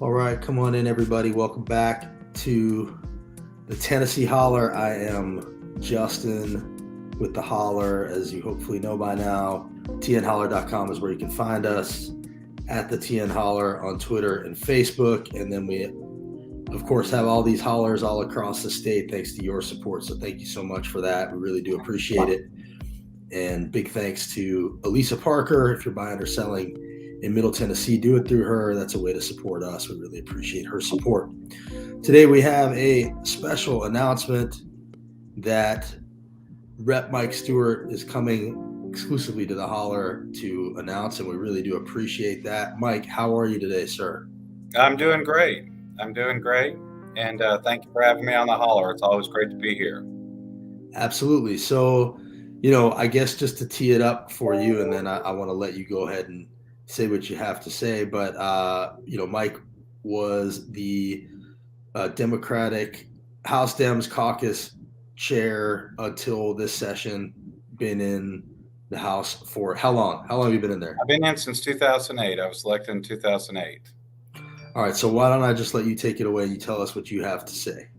All right, come on in, everybody. Welcome back to the Tennessee Holler. I am Justin with the Holler, as you hopefully know by now. tnholler.com is where you can find us, at the TN Holler on Twitter and Facebook. And then we, of course, have all these hollers all across the state thanks to your support. So thank you so much for that. We really do appreciate it. And big thanks to Elisa Parker. If you're buying or selling in Middle Tennessee, do it through her. That's a way to support us. We really appreciate her support. Today we have a special announcement that Rep Mike Stewart is coming exclusively to the Holler to announce, and we really do appreciate that. Mike, how are you today, sir? I'm doing great. I'm doing great. And thank you for having me on the holler. It's always great to be here. Absolutely. So, I guess just to tee it up for you, and then I want to let you go ahead and say what you have to say. But, Mike was the Democratic House Dems caucus chair until this session, been in the House for how long? How long have you been in there? I've been in since 2008. I was elected in 2008. All right. So, why don't I just let you take it away and you tell us what you have to say?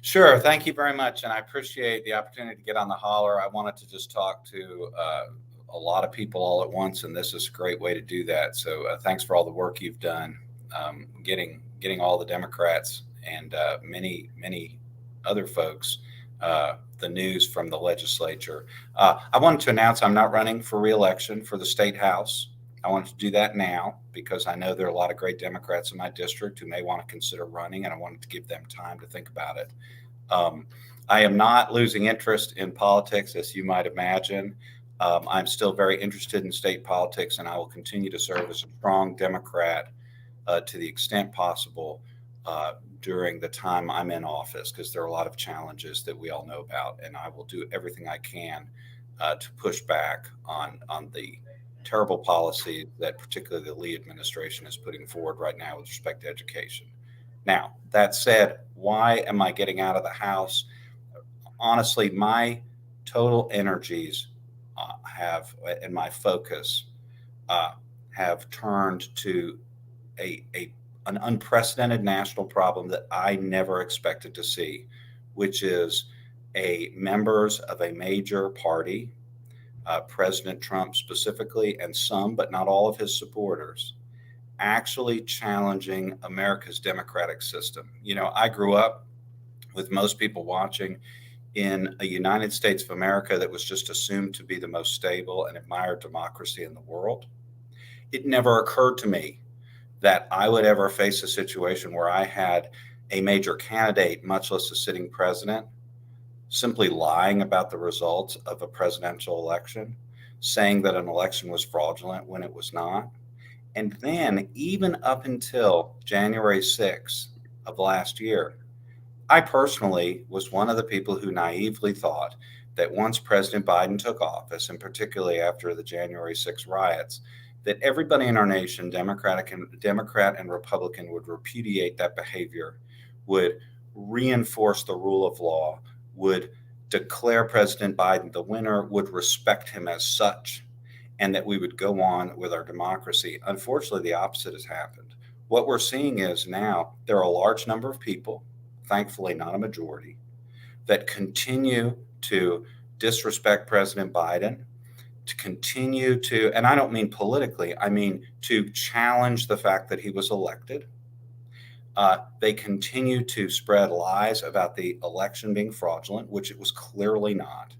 Sure. Thank you very much. And I appreciate the opportunity to get on the holler. I wanted to just talk to a lot of people all at once, and this is a great way to do that. So thanks for all the work you've done getting all the Democrats and many other folks the news from the legislature. I wanted to announce I'm not running for reelection for the state house. I wanted to do that now because I know there are a lot of great Democrats in my district who may want to consider running, and I wanted to give them time to think about it. I am not losing interest in politics, as you might imagine. I'm still very interested in state politics, and I will continue to serve as a strong Democrat to the extent possible during the time I'm in office, because there are a lot of challenges that we all know about, and I will do everything I can to push back on the terrible policy that particularly the Lee administration is putting forward right now with respect to education. Now, that said, why am I getting out of the House? Honestly, my total energies and my focus have turned to an unprecedented national problem that I never expected to see, which is members of a major party, President Trump specifically, and some, but not all of his supporters, actually challenging America's democratic system. I grew up with most people watching in a United States of America that was just assumed to be the most stable and admired democracy in the world. It never occurred to me that I would ever face a situation where I had a major candidate, much less a sitting president, simply lying about the results of a presidential election, saying that an election was fraudulent when it was not. And then, even up until January 6th of last year, I personally was one of the people who naively thought that once President Biden took office, and particularly after the January 6th riots, that everybody in our nation, Democrat and Republican, would repudiate that behavior, would reinforce the rule of law, would declare President Biden the winner, would respect him as such, and that we would go on with our democracy. Unfortunately, the opposite has happened. What we're seeing is now there are a large number of people, thankfully not a majority, that continue to disrespect President Biden, to continue to, and I don't mean politically, I mean to challenge the fact that he was elected. They continue to spread lies about the election being fraudulent, which it was clearly not,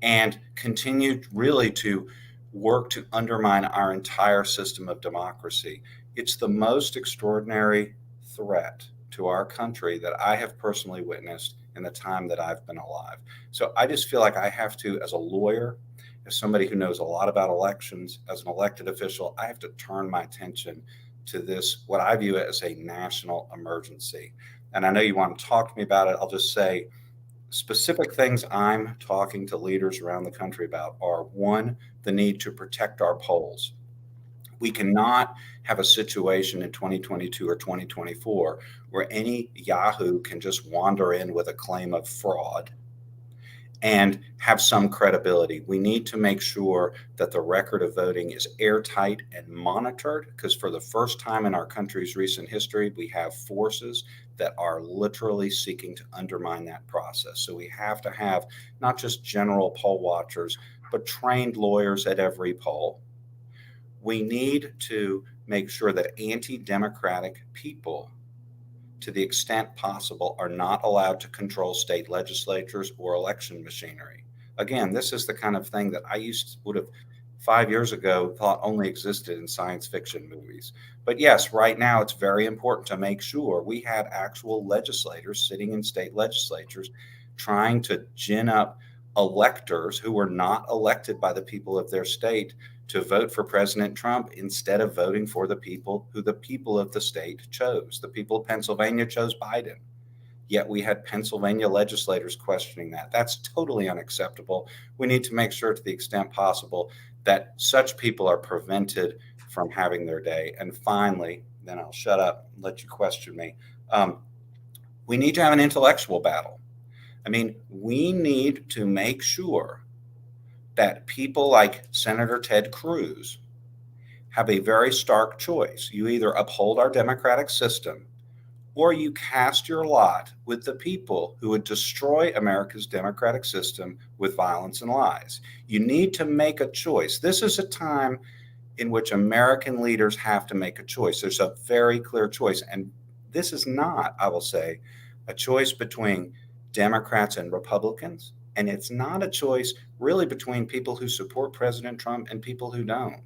and continue really to work to undermine our entire system of democracy. It's the most extraordinary threat to our country that I have personally witnessed in the time that I've been alive. So I just feel like I have to, as a lawyer, as somebody who knows a lot about elections, as an elected official, I have to turn my attention to this, what I view as a national emergency. And I know you want to talk to me about it. I'll just say specific things I'm talking to leaders around the country about are: one, the need to protect our polls. We cannot have a situation in 2022 or 2024 where any Yahoo can just wander in with a claim of fraud and have some credibility. We need to make sure that the record of voting is airtight and monitored, because for the first time in our country's recent history, we have forces that are literally seeking to undermine that process. So we have to have not just general poll watchers, but trained lawyers at every poll. We need to make sure that anti-democratic people, to the extent possible, are not allowed to control state legislatures or election machinery. Again, this is the kind of thing that would have 5 years ago thought only existed in science fiction movies. But yes, right now it's very important to make sure we had actual legislators sitting in state legislatures trying to gin up electors who were not elected by the people of their state to vote for President Trump instead of voting for the people who the people of the state chose. The people of Pennsylvania chose Biden. Yet we had Pennsylvania legislators questioning that. That's totally unacceptable. We need to make sure, to the extent possible, that such people are prevented from having their day. And finally, then I'll shut up and let you question me. We need to have an intellectual battle. I mean, we need to make sure that people like Senator Ted Cruz have a very stark choice. You either uphold our democratic system, or you cast your lot with the people who would destroy America's democratic system with violence and lies. You need to make a choice. This is a time in which American leaders have to make a choice. There's a very clear choice. And this is not, I will say, a choice between Democrats and Republicans. And it's not a choice really between people who support President Trump and people who don't.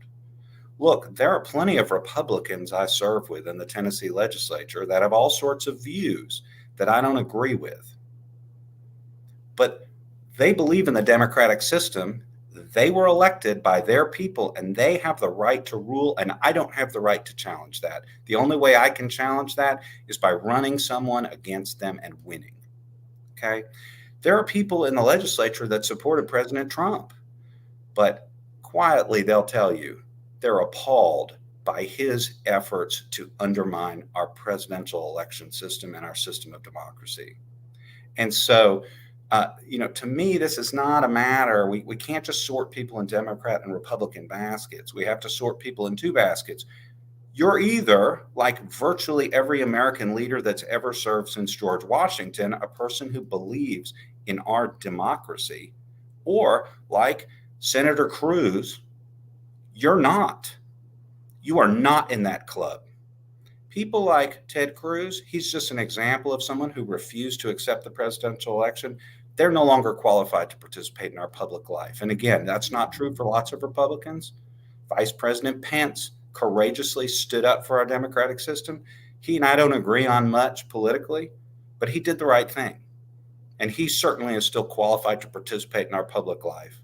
Look, there are plenty of Republicans I serve with in the Tennessee legislature that have all sorts of views that I don't agree with. But they believe in the democratic system. They were elected by their people, and they have the right to rule, and I don't have the right to challenge that. The only way I can challenge that is by running someone against them and winning. Okay? There are people in the legislature that supported President Trump, but quietly they'll tell you they're appalled by his efforts to undermine our presidential election system and our system of democracy. And so, to me, this is not a matter. We can't just sort people in Democrat and Republican baskets. We have to sort people in two baskets. You're either, like virtually every American leader that's ever served since George Washington, a person who believes in our democracy, or like Senator Cruz, you're not. You are not in that club. People like Ted Cruz, he's just an example of someone who refused to accept the presidential election. They're no longer qualified to participate in our public life. And again, that's not true for lots of Republicans. Vice President Pence courageously stood up for our democratic system. He and I don't agree on much politically, but he did the right thing. And he certainly is still qualified to participate in our public life.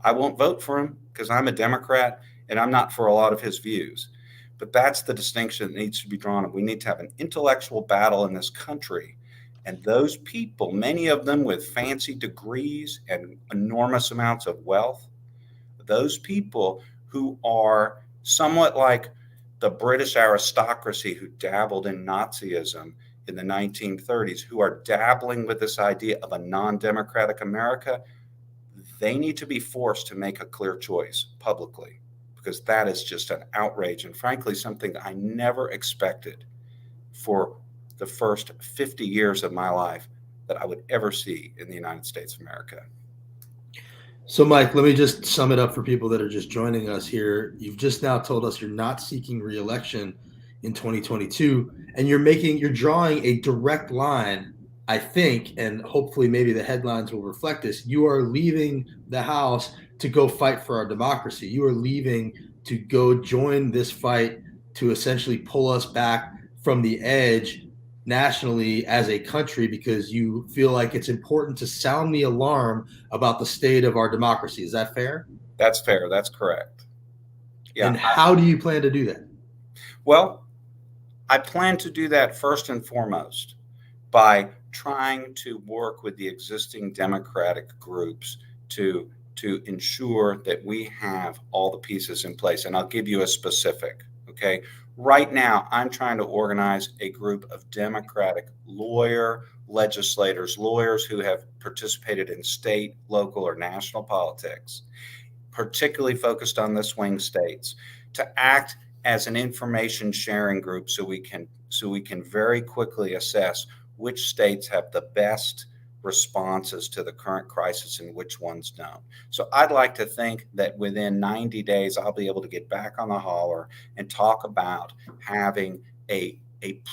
I won't vote for him because I'm a Democrat and I'm not for a lot of his views. But that's the distinction that needs to be drawn. We need to have an intellectual battle in this country. And those people, many of them with fancy degrees and enormous amounts of wealth, those people who are somewhat like the British aristocracy who dabbled in Nazism in the 1930s, who are dabbling with this idea of a non-democratic America, they need to be forced to make a clear choice publicly, because that is just an outrage and frankly something that I never expected for the first 50 years of my life that I would ever see in the United States of America. So, Mike, let me just sum it up for people that are just joining us here. You've just now told us you're not seeking re-election in 2022, and you're drawing a direct line, I think, and hopefully maybe the headlines will reflect this. You are leaving the House to go fight for our democracy. You are leaving to go join this fight to essentially pull us back from the edge nationally as a country, because you feel like it's important to sound the alarm about the state of our democracy. Is that fair? That's fair. That's correct. Yeah. And how do you plan to do that? Well, I plan to do that first and foremost by trying to work with the existing Democratic groups to ensure that we have all the pieces in place. And I'll give you a specific, okay? Right now, I'm trying to organize a group of Democratic lawyer, legislators, lawyers who have participated in state, local, or national politics, particularly focused on the swing states, to act as an information sharing group so we can very quickly assess which states have the best responses to the current crisis and which ones don't. So I'd like to think that within 90 days I'll be able to get back on the holler and talk about having a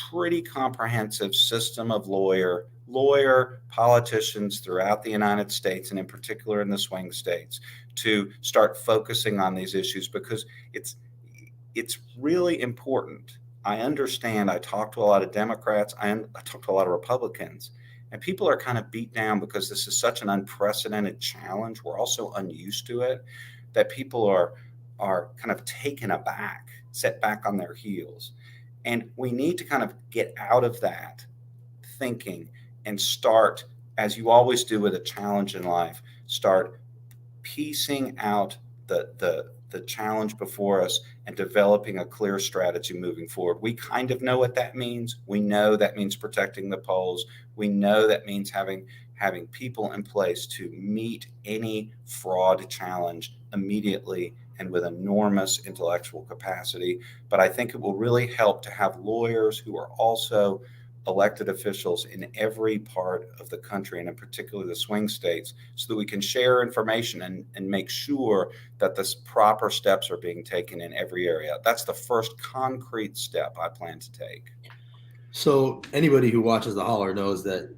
pretty comprehensive system of lawyer politicians throughout the United States, and in particular in the swing states, to start focusing on these issues, because it's really important. I understand. I talk to a lot of Democrats. I talk to a lot of Republicans, and people are kind of beat down because this is such an unprecedented challenge. We're also unused to it, that people are kind of taken aback, set back on their heels. And we need to kind of get out of that thinking and start, as you always do with a challenge in life, start piecing out the challenge before us and developing a clear strategy moving forward. We kind of know what that means. We know that means protecting the polls. We know that means having people in place to meet any fraud challenge immediately and with enormous intellectual capacity. But I think it will really help to have lawyers who are also elected officials in every part of the country, and in particular the swing states, so that we can share information and make sure that the proper steps are being taken in every area. That's the first concrete step I plan to take. So anybody who watches the holler knows that,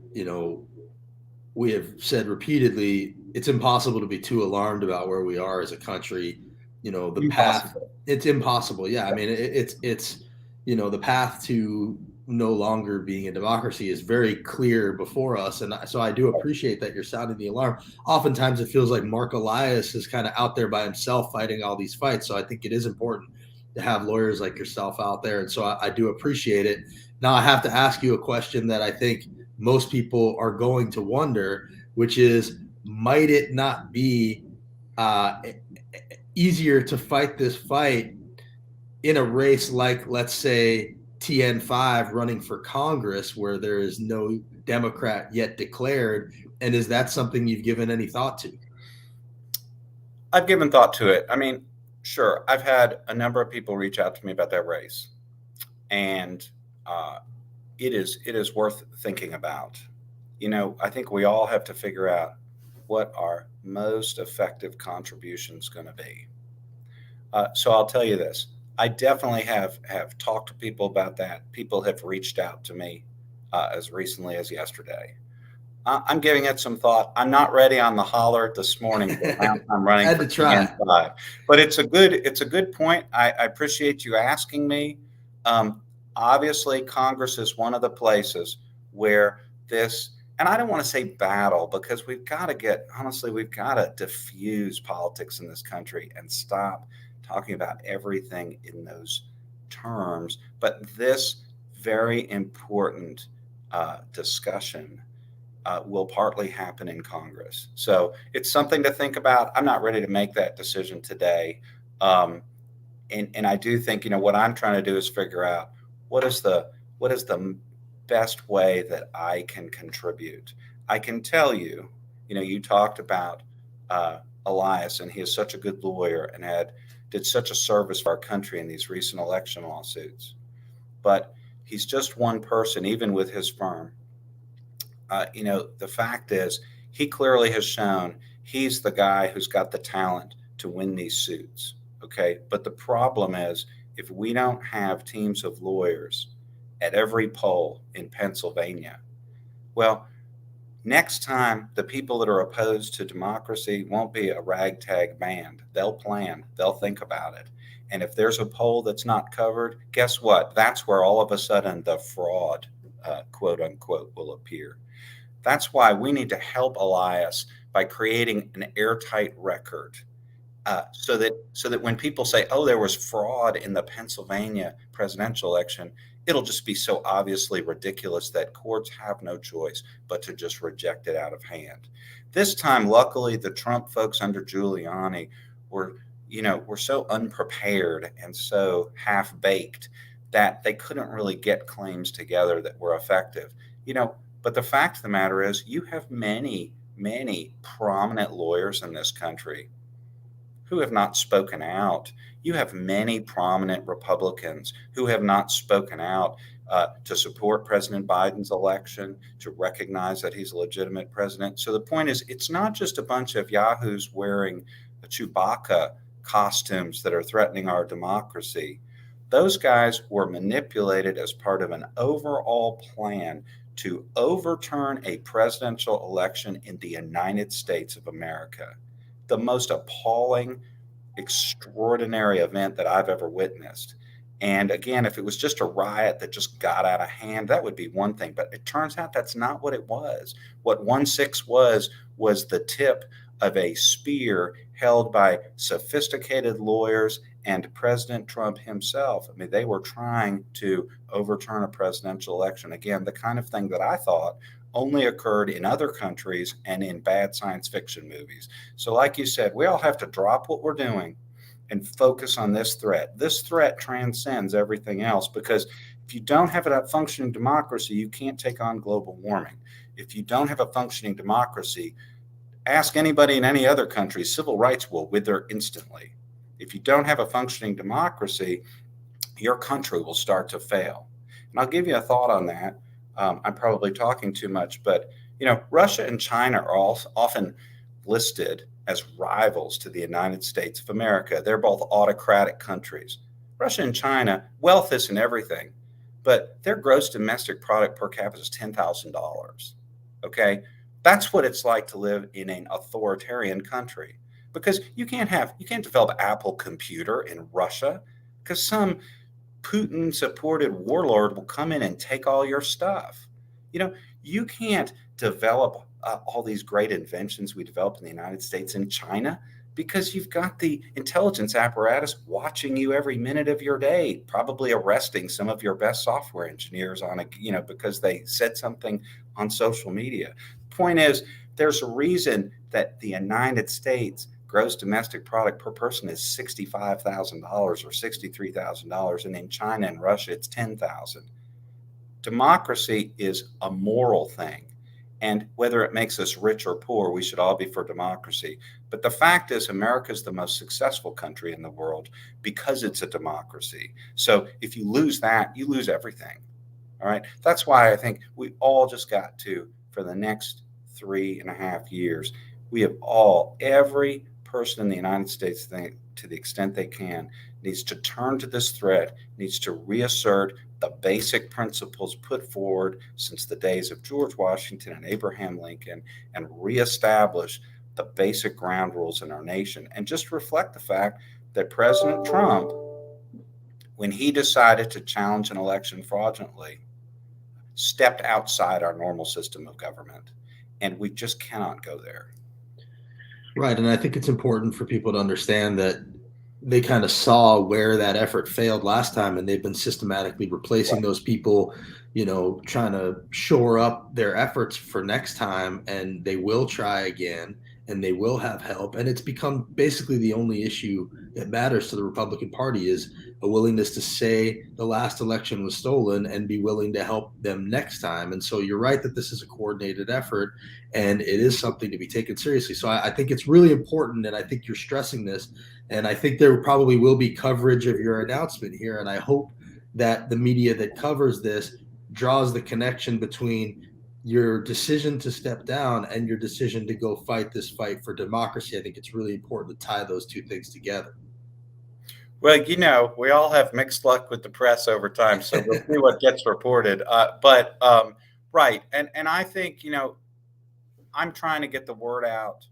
we have said repeatedly, it's impossible to be too alarmed about where we are as a country. The path, it's impossible. Yeah. I mean, it's the path to no longer being a democracy is very clear before us. And so I do appreciate that you're sounding the alarm. Oftentimes it feels like Mark Elias is kind of out there by himself fighting all these fights. So I think it is important to have lawyers like yourself out there. And so I do appreciate it. Now I have to ask you a question that I think most people are going to wonder, which is, might it not be easier to fight this fight in a race like, let's say, TN5 running for Congress, where there is no Democrat yet declared? And is that something you've given any thought to? I've given thought to it. I mean, sure, I've had a number of people reach out to me about that race, and it is worth thinking about. I think we all have to figure out what our most effective contribution is going to be. So I'll tell you this. I definitely have talked to people about that. People have reached out to me as recently as yesterday. I'm giving it some thought. I'm not ready on the holler this morning. I'm running Had for to try. TN5, but it's a good point. I appreciate you asking me. Obviously, Congress is one of the places where this, and I don't want to say battle, because we've got to diffuse politics in this country and stop talking about everything in those terms. But this very important discussion will partly happen in Congress. So it's something to think about. I'm not ready to make that decision today. And I do think, what I'm trying to do is figure out what is the best way that I can contribute. I can tell you, you talked about Elias, and he is such a good lawyer and did such a service for our country in these recent election lawsuits. But he's just one person, even with his firm. The fact is, he clearly has shown he's the guy who's got the talent to win these suits. Okay. But the problem is, if we don't have teams of lawyers at every poll in Pennsylvania, well, next time the people that are opposed to democracy won't be a ragtag band. They'll plan, they'll think about it. And if there's a poll that's not covered, guess what? That's where all of a sudden the fraud, quote unquote, will appear. That's why we need to help Elias by creating an airtight record, so that when people say, "Oh, there was fraud in the Pennsylvania presidential election," it'll just be so obviously ridiculous that courts have no choice but to just reject it out of hand. This time, luckily, the Trump folks under Giuliani were so unprepared and so half-baked that they couldn't really get claims together that were effective. But the fact of the matter is, you have many, many prominent lawyers in this country who have not spoken out. You have many prominent Republicans who have not spoken out to support President Biden's election, to recognize that he's a legitimate president. So the point is, it's not just a bunch of yahoos wearing Chewbacca costumes that are threatening our democracy. Those guys were manipulated as part of an overall plan to overturn a presidential election in the United States of America. The most appalling, extraordinary event that I've ever witnessed. And again, if it was just a riot that just got out of hand, that would be one thing. But it turns out that's not what it was. What 1-6 was the tip of a spear held by sophisticated lawyers and President Trump himself. I mean, they were trying to overturn a presidential election. Again, the kind of thing that I thought only occurred in other countries and in bad science fiction movies. So, like you said, we all have to drop what we're doing and focus on this threat. This threat transcends everything else, because if you don't have a functioning democracy, you can't take on global warming. If you don't have a functioning democracy, ask anybody in any other country, civil rights will wither instantly. If you don't have a functioning democracy, your country will start to fail. And I'll give you a thought on that. I'm probably talking too much, but Russia and China are often listed as rivals to the United States of America. They're both autocratic countries. Russia and China, wealth isn't everything, but their gross domestic product per capita is $10,000. Okay, that's what it's like to live in an authoritarian country, because you can't develop Apple computer in Russia, because some Putin-supported warlord will come in and take all your stuff. You can't develop all these great inventions we developed in the United States in China, because you've got the intelligence apparatus watching you every minute of your day, probably arresting some of your best software engineers because they said something on social media. The point is, there's a reason that the United States gross domestic product per person is $65,000 or $63,000, and in China and Russia it's $10,000. Democracy is a moral thing, and whether it makes us rich or poor, we should all be for democracy. But the fact is, America is the most successful country in the world because it's a democracy. So if you lose that, you lose everything. All right. That's why I think we all just got to, for the next 3.5 years, every person in the United States, to the extent they can, needs to turn to this threat, needs to reassert the basic principles put forward since the days of George Washington and Abraham Lincoln, and reestablish the basic ground rules in our nation, and just reflect the fact that President Trump, when he decided to challenge an election fraudulently, stepped outside our normal system of government, and we just cannot go there. Right. And I think it's important for people to understand that they kind of saw where that effort failed last time, and they've been systematically replacing those people, trying to shore up their efforts for next time, and they will try again, and they will have help. And it's become basically the only issue that matters to the Republican Party is a willingness to say the last election was stolen and be willing to help them next time. And so you're right that this is a coordinated effort, and it is something to be taken seriously. So I think it's really important, and I think you're stressing this, and I think there probably will be coverage of your announcement here. And I hope that the media that covers this draws the connection between your decision to step down and your decision to go fight this fight for democracy. I think it's really important to tie those two things together. Well, we all have mixed luck with the press over time, so we'll see what gets reported. Right. And I think, I'm trying to get the word out.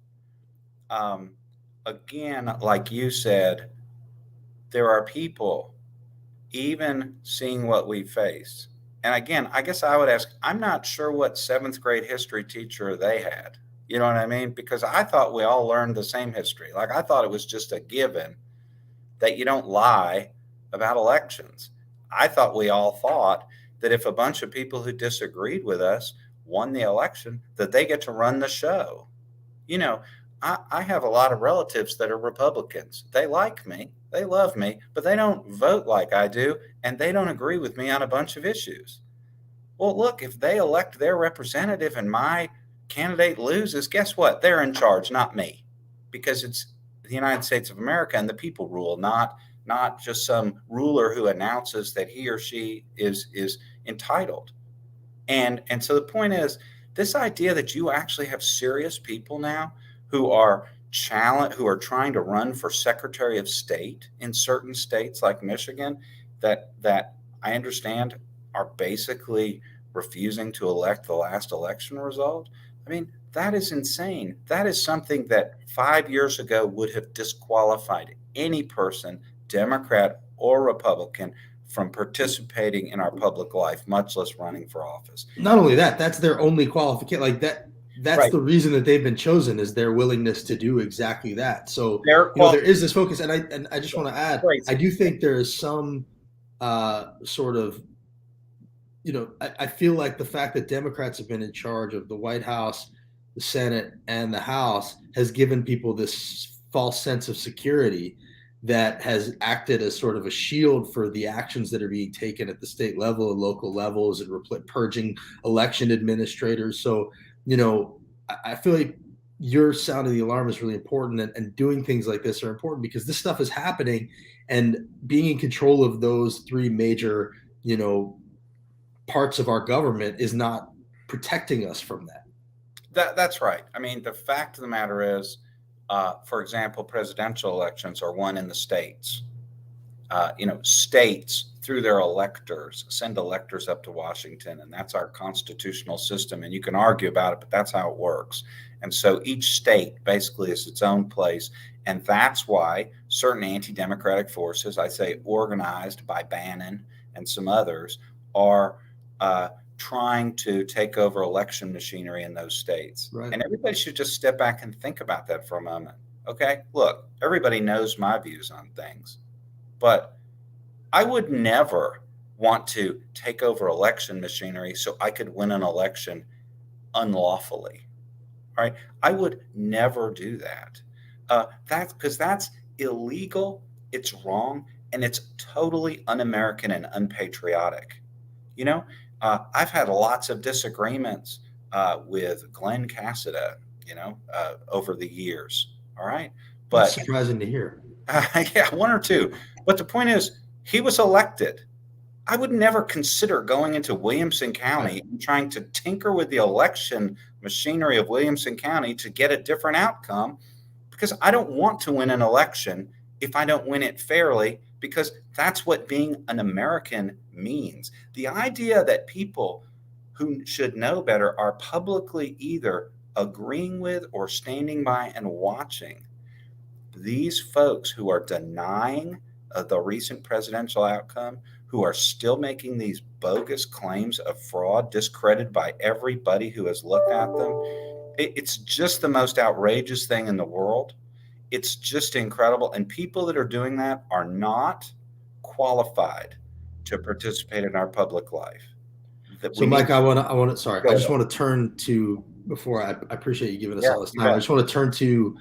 Again, like you said, there are people even seeing what we face. And again, I guess I would ask, I'm not sure what 7th grade history teacher they had. You know what I mean? Because I thought we all learned the same history. Like, I thought it was just a given that you don't lie about elections. I thought we all thought that if a bunch of people who disagreed with us won the election, that they get to run the show. I have a lot of relatives that are Republicans. They like me, they love me, but they don't vote like I do, and they don't agree with me on a bunch of issues. Well, look, if they elect their representative and my candidate loses, guess what? They're in charge, not me, because it's the United States of America and the people rule, not just some ruler who announces that he or she is entitled. And so the point is, this idea that you actually have serious people now who are who are trying to run for Secretary of State in certain states like Michigan, that I understand are basically refusing to elect the last election result. I mean, that is insane. That is something that 5 years ago would have disqualified any person, Democrat or Republican, from participating in our public life, much less running for office. Not only that, that's their only qualification. Like that's Right. the reason that they've been chosen, is their willingness to do exactly that. So, Their there is this focus, and I just want to add, I crazy. do think there is some sort of, I feel like the fact that Democrats have been in charge of the White House, the Senate, and the House has given people this false sense of security that has acted as sort of a shield for the actions that are being taken at the state level and local levels, and purging election administrators. So, I feel like your sounding the alarm is really important, and doing things like this are important because this stuff is happening, and being in control of those three major, parts of our government is not protecting us from that. That's right. I mean, the fact of the matter is, for example, presidential elections are won in the states. States through their electors send electors up to Washington, and that's our constitutional system. And you can argue about it, but that's how it works. And so each state basically is its own place. And that's why certain anti-democratic forces, I say organized by Bannon and some others, are trying to take over election machinery in those states. Right. And everybody should just step back and think about that for a moment. Okay, look, everybody knows my views on things, but I would never want to take over election machinery so I could win an election unlawfully. All right, I would never do that. That's because that's illegal, it's wrong, and it's totally un-American and unpatriotic. I've had lots of disagreements with Glenn Cassida, over the years. All right. That's But surprising to hear. yeah, one or two. But the point is, he was elected. I would never consider going into Williamson County and trying to tinker with the election machinery of Williamson County to get a different outcome, because I don't want to win an election if I don't win it fairly, because that's what being an American means. The idea that people who should know better are publicly either agreeing with or standing by and watching these folks who are denying the recent presidential outcome, who are still making these bogus claims of fraud, discredited by everybody who has looked at them. It's just the most outrageous thing in the world. It's just incredible. And people that are doing that are not qualified to participate in our public life. So, Mike, I just want to turn to, before I appreciate you giving us all this time. I just want to turn to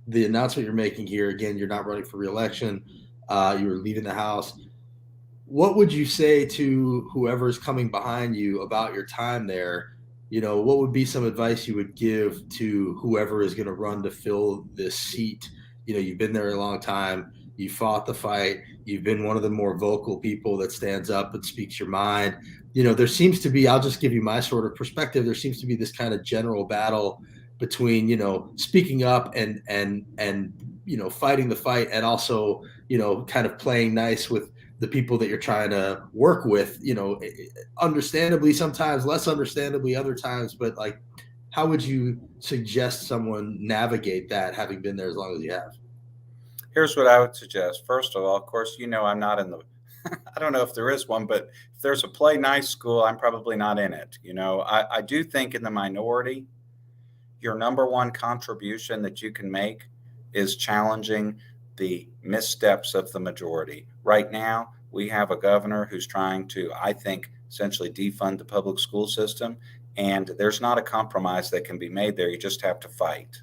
the announcement you're making here. Again, you're not running for reelection. You were leaving the House. What would you say to whoever's coming behind you about your time there? What would be some advice you would give to whoever is going to run to fill this seat? You've been there a long time. You fought the fight. You've been one of the more vocal people that stands up and speaks your mind. There seems to be, I'll just give you my sort of perspective. There seems to be this kind of general battle between, speaking up and fighting the fight, and also, kind of playing nice with the people that you're trying to work with, understandably, sometimes less understandably other times. But like, how would you suggest someone navigate that, having been there as long as you have? Here's what I would suggest. First of all, of course, I'm not in the, I don't know if there is one, but if there's a play nice school, I'm probably not in it. I do think in the minority, your number one contribution that you can make is challenging the missteps of the majority. Right now, we have a governor who's trying to, I think, essentially defund the public school system. And there's not a compromise that can be made there. You just have to fight.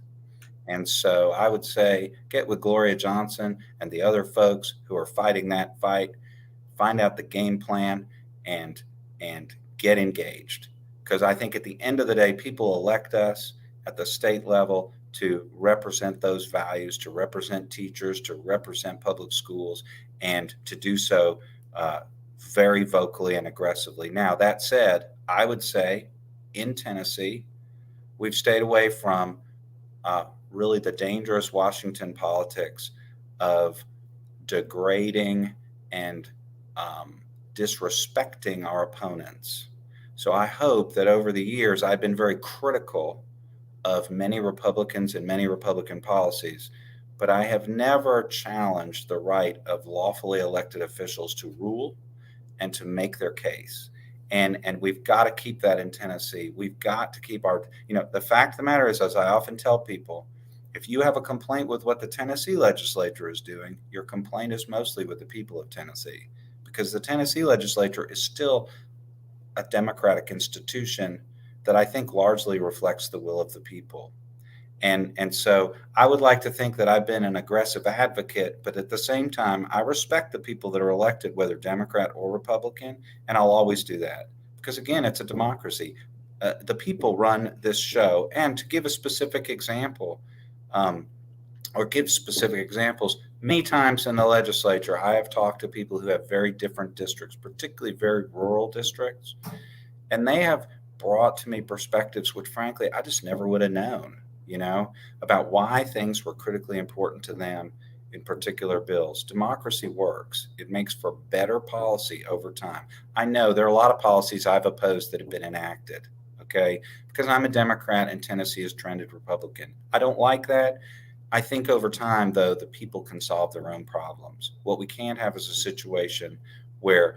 And so I would say get with Gloria Johnson and the other folks who are fighting that fight, find out the game plan, and get engaged. Because I think at the end of the day, people elect us at the state level to represent those values, to represent teachers, to represent public schools, and to do so very vocally and aggressively. Now, that said, I would say in Tennessee, we've stayed away from really the dangerous Washington politics of degrading and disrespecting our opponents. So I hope that over the years, I've been very critical of many Republicans and many Republican policies, but I have never challenged the right of lawfully elected officials to rule and to make their case. And we've got to keep that in Tennessee. We've got to keep our, the fact of the matter is, as I often tell people, if you have a complaint with what the Tennessee legislature is doing, your complaint is mostly with the people of Tennessee, because the Tennessee legislature is still a democratic institution that I think largely reflects the will of the people. And so I would like to think that I've been an aggressive advocate, but at the same time, I respect the people that are elected, whether Democrat or Republican, and I'll always do that. Because again, it's a democracy. The people run this show. And to give a specific example, or give specific examples, many times in the legislature, I have talked to people who have very different districts, particularly very rural districts, and they have brought to me perspectives which, frankly, I just never would have known, about why things were critically important to them in particular bills. Democracy works. It makes for better policy over time. I know there are a lot of policies I've opposed that have been enacted, okay, because I'm a Democrat and Tennessee has trended Republican. I don't like that. I think over time, though, the people can solve their own problems. What we can't have is a situation where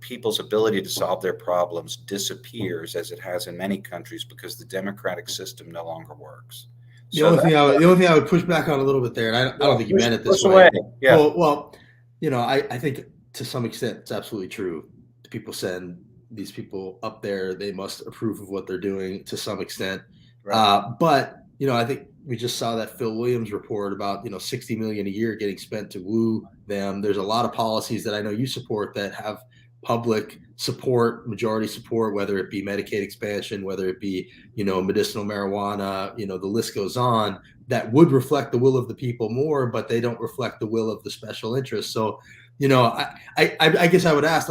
people's ability to solve their problems disappears, as it has in many countries, because the democratic system no longer works. The only thing I would push back on a little bit there, and I don't think you meant it this way. Away. Yeah. Well, I think to some extent it's absolutely true. People send these people up there; they must approve of what they're doing to some extent. Right. But I think we just saw that Phil Williams report about $60 million a year getting spent to woo them. There's a lot of policies that I know you support that have public support, majority support, whether it be Medicaid expansion, whether it be, medicinal marijuana, the list goes on, that would reflect the will of the people more, but they don't reflect the will of the special interests. So, I guess I would ask,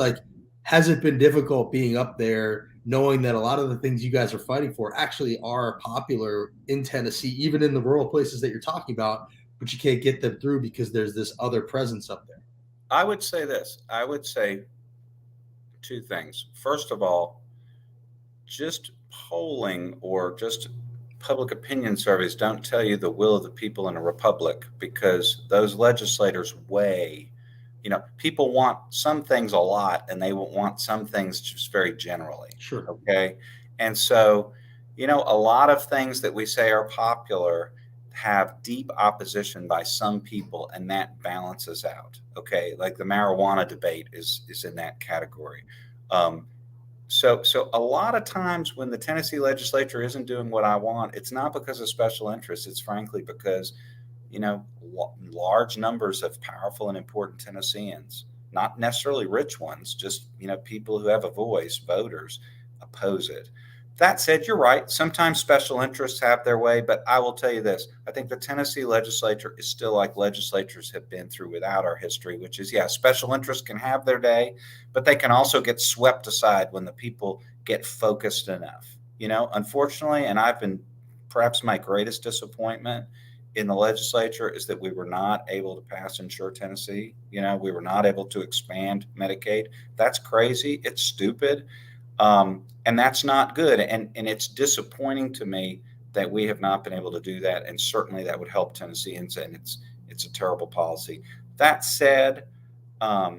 has it been difficult being up there, knowing that a lot of the things you guys are fighting for actually are popular in Tennessee, even in the rural places that you're talking about, but you can't get them through because there's this other presence up there? I would say this. I would say two things. First of all, just polling or just public opinion surveys don't tell you the will of the people in a republic, because those legislators weigh, people want some things a lot and they will want some things just very generally. Sure. Okay. And so, a lot of things that we say are popular have deep opposition by some people, and that balances out. Okay, like the marijuana debate is in that category. So a lot of times when the Tennessee legislature isn't doing what I want, it's not because of special interests. It's frankly because large numbers of powerful and important Tennesseans, not necessarily rich ones, just people who have a voice, voters, oppose it. That said, you're right. Sometimes special interests have their way, but I will tell you this. I think the Tennessee legislature is still like legislatures have been through without our history, which is, special interests can have their day, but they can also get swept aside when the people get focused enough. Unfortunately, and I've been, perhaps my greatest disappointment in the legislature is that we were not able to pass Insure Tennessee. We were not able to expand Medicaid. That's crazy. It's stupid. And that's not good. And it's disappointing to me that we have not been able to do that. And certainly that would help Tennesseans, and it's a terrible policy. That said, I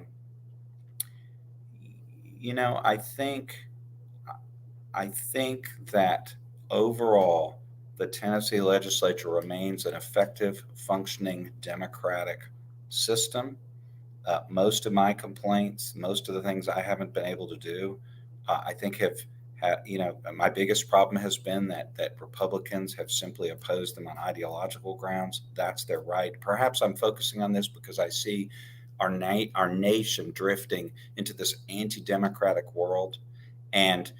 think that overall the Tennessee legislature remains an effective, functioning democratic system. Most of my complaints, most of the things I haven't been able to do, I think my biggest problem has been that Republicans have simply opposed them on ideological grounds. That's their right. Perhaps I'm focusing on this because I see our nation drifting into this anti-democratic world. And,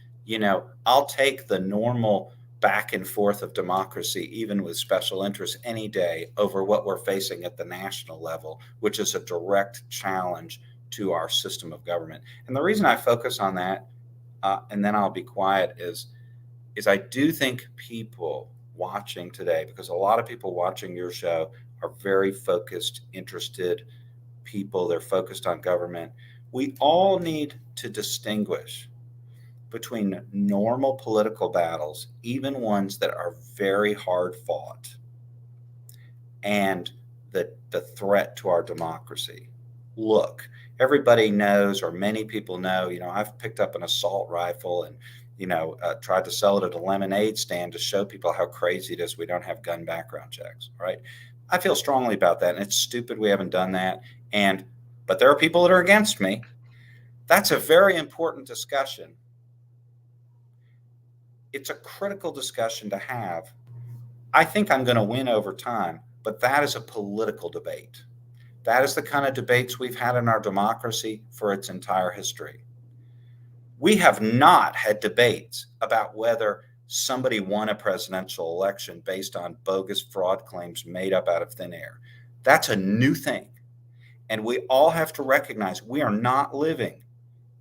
I'll take the normal back and forth of democracy, even with special interests, any day over what we're facing at the national level, which is a direct challenge to our system of government. And the reason I focus on that, and then I'll be quiet, is I do think people watching today, because a lot of people watching your show are very focused, interested people. They're focused on government. We all need to distinguish between normal political battles, even ones that are very hard fought, and the threat to our democracy. Look, everybody knows, or many people know, I've picked up an assault rifle and, tried to sell it at a lemonade stand to show people how crazy it is we don't have gun background checks, right? I feel strongly about that, and it's stupid we haven't done that. But there are people that are against me. That's a very important discussion. It's a critical discussion to have. I think I'm going to win over time, but that is a political debate. That is the kind of debates we've had in our democracy for its entire history. We have not had debates about whether somebody won a presidential election based on bogus fraud claims made up out of thin air. That's a new thing. And we all have to recognize we are not living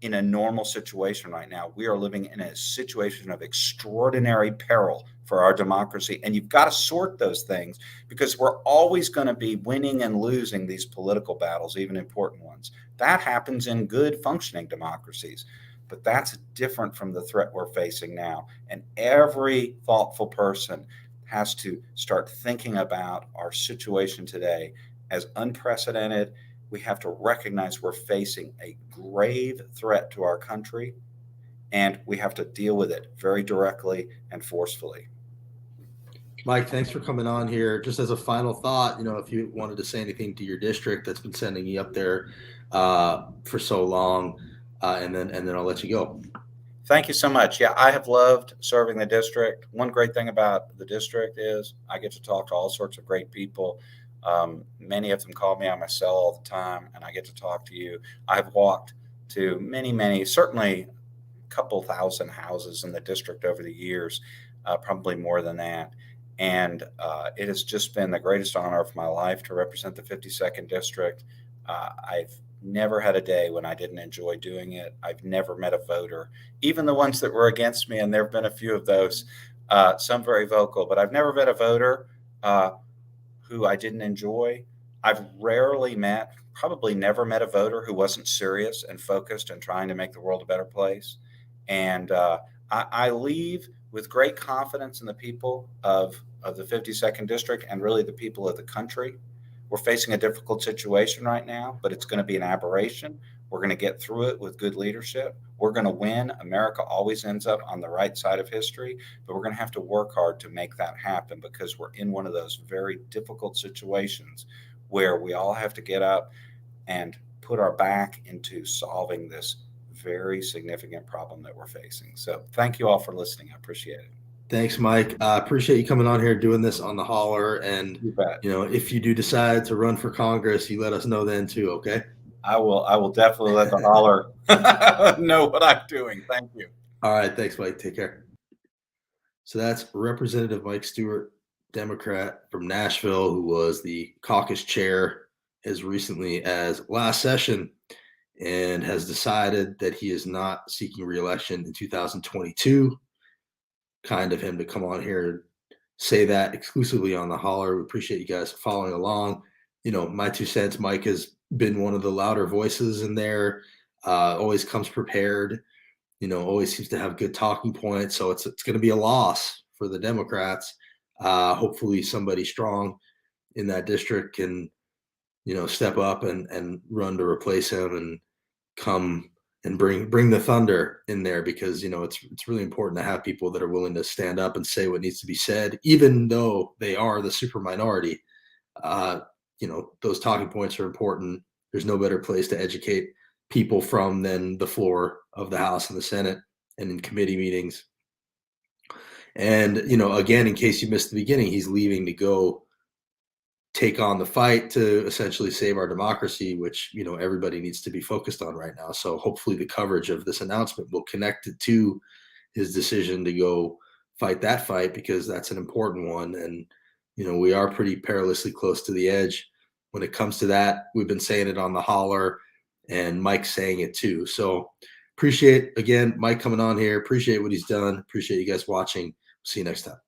in a normal situation right now. We are living in a situation of extraordinary peril for our democracy. And you've got to sort those things, because we're always going to be winning and losing these political battles, even important ones. That happens in good functioning democracies. But that's different from the threat we're facing now. And every thoughtful person has to start thinking about our situation today as unprecedented. We have to recognize we're facing a grave threat to our country, and we have to deal with it very directly and forcefully. Mike, thanks for coming on here. Just as a final thought, if you wanted to say anything to your district that's been sending you up there for so long, and then I'll let you go. Thank you so much. Yeah, I have loved serving the district. One great thing about the district is I get to talk to all sorts of great people. Many of them call me on my cell all the time, and I get to talk to you. I've walked to many, certainly a couple thousand houses in the district over the years, probably more than that. And it has just been the greatest honor of my life to represent the 52nd District. I've never had a day when I didn't enjoy doing it. I've never met a voter, even the ones that were against me, and there have been a few of those, some very vocal, but I've never met a voter who I didn't enjoy. I've probably never met a voter who wasn't serious and focused and trying to make the world a better place. And I leave with great confidence in the people of the 52nd District, and really the people of the country. We're facing a difficult situation right now, but it's going to be an aberration. We're going to get through it with good leadership. We're going to win. America always ends up on the right side of history, but we're going to have to work hard to make that happen, because we're in one of those very difficult situations where we all have to get up and put our back into solving this very significant problem that we're facing. So thank you all for listening. I appreciate it. Thanks, Mike. I appreciate you coming on here doing this on the holler. And, You bet. If you do decide to run for Congress, you let us know then too, okay? I will definitely let the holler know what I'm doing. Thank you. All right. Thanks, Mike. Take care. So that's Representative Mike Stewart, Democrat from Nashville, who was the caucus chair as recently as last session and has decided that he is not seeking re-election in 2022. Kind of him to come on here and say that exclusively on the holler. We appreciate you guys following along. My 2 cents, Mike has been one of the louder voices in there, always comes prepared, always seems to have good talking points. So it's going to be a loss for the Democrats. Hopefully somebody strong in that district can, step up and run to replace him and come and bring the thunder in there, because it's really important to have people that are willing to stand up and say what needs to be said, even though they are the super minority. Those talking points are important. There's no better place to educate people from than the floor of the House and the Senate and in committee meetings. And again, in case you missed the beginning, he's leaving to go take on the fight to essentially save our democracy, which, you know, everybody needs to be focused on right now. So hopefully the coverage of this announcement will connect it to his decision to go fight that fight, because that's an important one. And, you know, we are pretty perilously close to the edge when it comes to that. We've been saying it on the holler, and Mike's saying it too. So appreciate, again, Mike coming on here. Appreciate what he's done. Appreciate you guys watching. See you next time.